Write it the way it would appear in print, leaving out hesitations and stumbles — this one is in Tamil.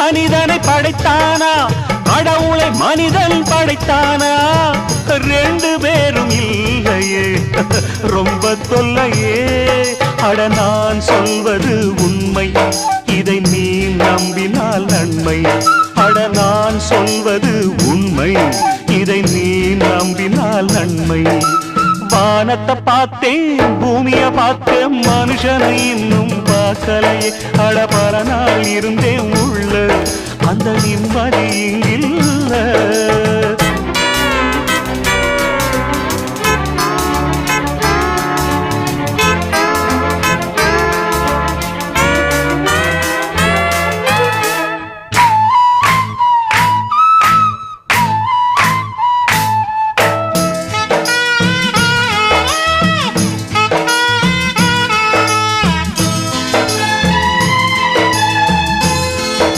மனிதனை படைத்தானா கடவுளை மனிதன் படைத்தானா ரெண்டு பேரும் இல்லையே ரொம்ப தொல்லையே அட நான் சொல்வது உண்மை இதை நீ நம்பினால் நன்மை அட நான் சொல்வது உண்மை இதை நீ நம்பினால் நன்மை வானத்தை பார்த்தேன் பூமிய பார்த்தேன் மனுஷனை இன்னும் பார்க்கலையே அட பல நாள் இருந்தேன் உள்ள அந்த நிம்மதி இங்கில்ல